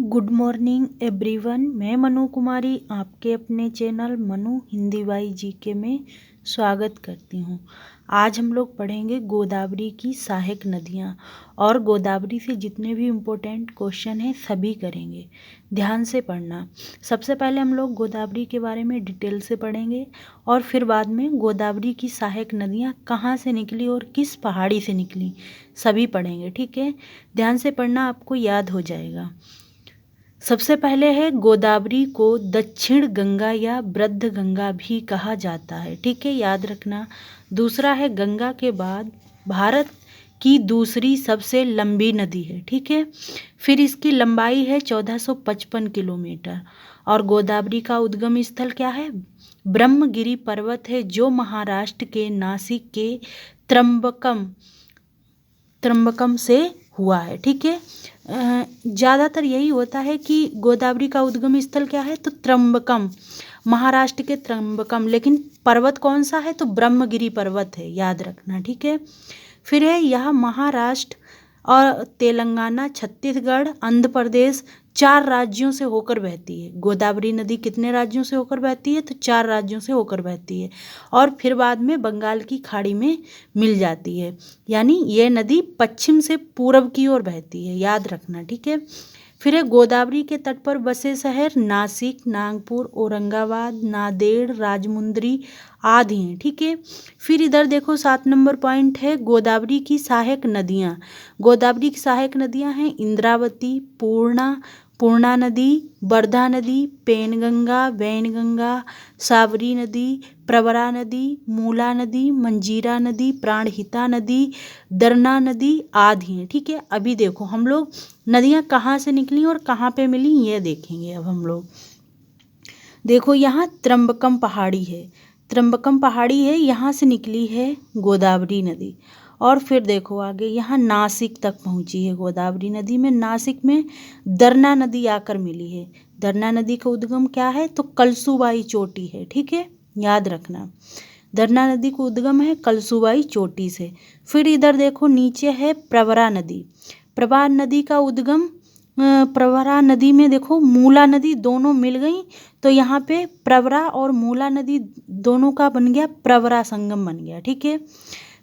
Good morning everyone. मैं मनु कुमारी आपके अपने channel Manu Hindi Y GK में स्वागत करती हूँ। आज हम लोग पढ़ेंगे गोदावरी की सहायक नदियाँ और गोदावरी से जितने भी इम्पोर्टेंट क्वेश्चन हैं सभी करेंगे। ध्यान से पढ़ना। सबसे पहले हम लोग गोदावरी के बारे में डिटेल से पढ़ेंगे और फिर बाद में गोदावरी की सहायक नदियाँ कहाँ से निकली और किस पहाड़ी से निकली सभी पढ़ेंगे। ठीक है, ध्यान से पढ़ना, आपको याद हो जाएगा। सबसे पहले है गोदावरी को दक्षिण गंगा या वृद्ध गंगा भी कहा जाता है। ठीक है, याद रखना। दूसरा है गंगा के बाद भारत की दूसरी सबसे लंबी नदी है। ठीक है, फिर इसकी लंबाई है 1455 किलोमीटर। और गोदावरी का उद्गम स्थल क्या है? ब्रह्मगिरी पर्वत है, जो महाराष्ट्र के नासिक के त्र्यंबकम से हुआ है। ठीक है, ज़्यादातर यही होता है कि गोदावरी का उद्गम स्थल क्या है, तो त्र्यंबकम, महाराष्ट्र के त्र्यंबकम। लेकिन पर्वत कौन सा है, तो ब्रह्मगिरी पर्वत है, याद रखना। ठीक है, फिर है यह महाराष्ट्र और तेलंगाना, छत्तीसगढ़, आंध्र प्रदेश 4 राज्यों से होकर बहती है। गोदावरी नदी कितने राज्यों से होकर बहती है, तो 4 राज्यों से होकर बहती है और फिर बाद में बंगाल की खाड़ी में मिल जाती है। यानी ये नदी पश्चिम से पूर्व की ओर बहती है, याद रखना। ठीक है, फिर है गोदावरी के तट पर बसे शहर नासिक, नागपुर, औरंगाबाद, नांदेड़, राजमुंद्री आदि हैं। ठीक है, फिर इधर देखो 7 नंबर पॉइंट है गोदावरी की सहायक नदियाँ। गोदावरी की सहायक नदियाँ हैं इंद्रावती, पूर्णा नदी, वर्धा नदी, पेनगंगा, वैनगंगा, साबरी नदी, प्रवरा नदी, मूला नदी, मंजीरा नदी, प्राणहिता नदी, दरना नदी आदि हैं। ठीक है, अभी देखो हम लोग नदियाँ कहाँ से निकली और कहाँ पे मिली ये देखेंगे। अब हम लोग देखो, यहाँ त्र्यंबकम पहाड़ी है, त्र्यंबकम पहाड़ी है, यहाँ से निकली है गोदावरी नदी। और फिर देखो आगे, यहाँ नासिक तक पहुँची है गोदावरी नदी में। नासिक में दरना नदी आकर मिली है। दरना नदी का उद्गम क्या है, तो कलसुबाई चोटी है। ठीक है, याद रखना, दरना नदी का उद्गम है कलसुबाई चोटी से। फिर इधर देखो नीचे है प्रवरा नदी। प्रवरा नदी का उद्गम, प्रवरा नदी में देखो मूला नदी दोनों मिल गई, तो यहाँ पे प्रवरा और मूला नदी दोनों का बन गया प्रवरा संगम बन गया। ठीक है,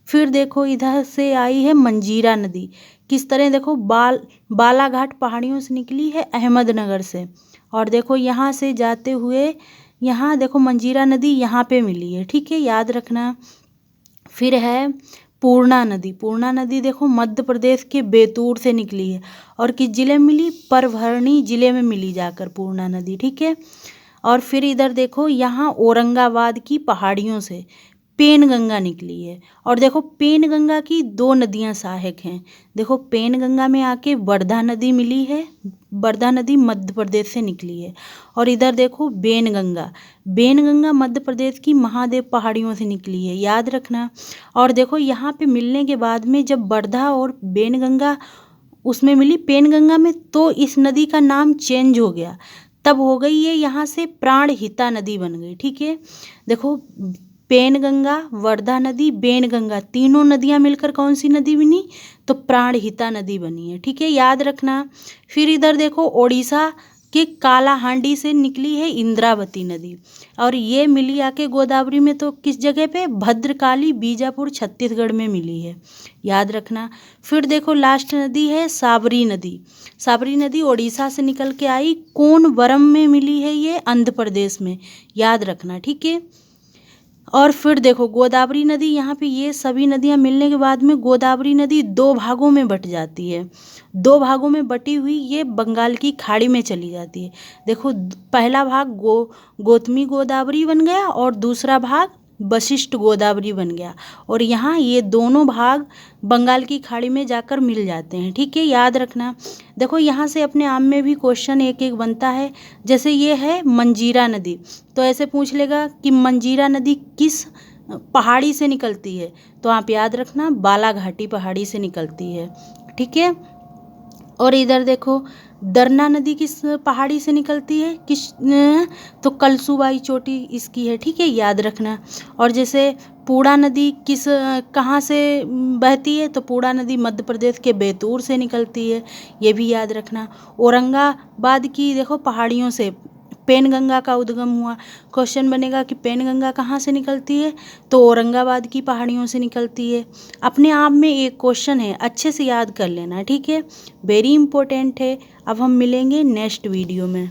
फिर देखो इधर से आई है मंजीरा नदी। किस तरह, देखो बालाघाट पहाड़ियों से निकली है अहमदनगर से। और देखो यहाँ से जाते हुए यहाँ देखो मंजीरा नदी यहाँ पे मिली है। ठीक है, याद रखना। फिर है पूर्णा नदी। पूर्णा नदी देखो मध्य प्रदेश के बैतूल से निकली है और किस जिले में मिली, परभरणी जिले में मिली जाकर पूर्णा नदी। ठीक है, और फिर इधर देखो यहाँ औरंगाबाद की पहाड़ियों से पेनगंगा निकली है। और देखो पेनगंगा की 2 नदियाँ सहायक हैं। देखो पेनगंगा में आके वर्धा नदी मिली है, वर्धा नदी मध्य प्रदेश से निकली है। और इधर देखो बेनगंगा, बेनगंगा मध्य प्रदेश की महादेव पहाड़ियों से निकली है, याद रखना। और देखो यहाँ पे मिलने के बाद में जब वर्धा और बेनगंगा उसमें मिली पेनगंगा में, तो इस नदी का नाम चेंज हो गया, तब हो गई ये यहाँ से प्राणहिता नदी बन गई। ठीक है, देखो पेनगंगा, वर्धा नदी, बेनगंगा तीनों नदियाँ मिलकर कौन सी नदी बनी, तो प्राणहिता नदी बनी है। ठीक है, याद रखना। फिर इधर देखो ओडिशा के कालाहांडी से निकली है इंद्रावती नदी और ये मिली आके गोदावरी में, तो किस जगह पे, भद्रकाली, बीजापुर, छत्तीसगढ़ में मिली है, याद रखना। फिर देखो लास्ट नदी है साबरी नदी। साबरी नदी ओडिशा से निकल के आई, कोनवरम में मिली है ये, आंध्र प्रदेश में, याद रखना। ठीक है, और फिर देखो गोदावरी नदी, यहाँ पे ये सभी नदियाँ मिलने के बाद में गोदावरी नदी 2 भागों में बट जाती है। 2 भागों में बटी हुई ये बंगाल की खाड़ी में चली जाती है। देखो पहला भाग गौतमी गोदावरी बन गया और दूसरा भाग वशिष्ठ गोदावरी बन गया। और यहाँ ये दोनों भाग बंगाल की खाड़ी में जाकर मिल जाते हैं। ठीक है, याद रखना। देखो यहाँ से अपने आप में भी क्वेश्चन एक एक बनता है। जैसे ये है मंजीरा नदी, तो ऐसे पूछ लेगा कि मंजीरा नदी किस पहाड़ी से निकलती है, तो आप याद रखना बालाघाटी पहाड़ी से निकलती है। ठीक है, और इधर देखो, दरना नदी किस पहाड़ी से निकलती है, तो कलसुबाई चोटी इसकी है, ठीक है, याद रखना। और जैसे पूड़ा नदी कहाँ से बहती है, तो पूड़ा नदी मध्य प्रदेश के बैतूल से निकलती है, ये भी याद रखना। औरंगाबाद की देखो पहाड़ियों से पेनगंगा का उद्गम हुआ। क्वेश्चन बनेगा कि पेनगंगा कहाँ से निकलती है, तो औरंगाबाद की पहाड़ियों से निकलती है। अपने आप में एक क्वेश्चन है, अच्छे से याद कर लेना, ठीक है, वेरी इंपॉर्टेंट है। अब हम मिलेंगे नेक्स्ट वीडियो में।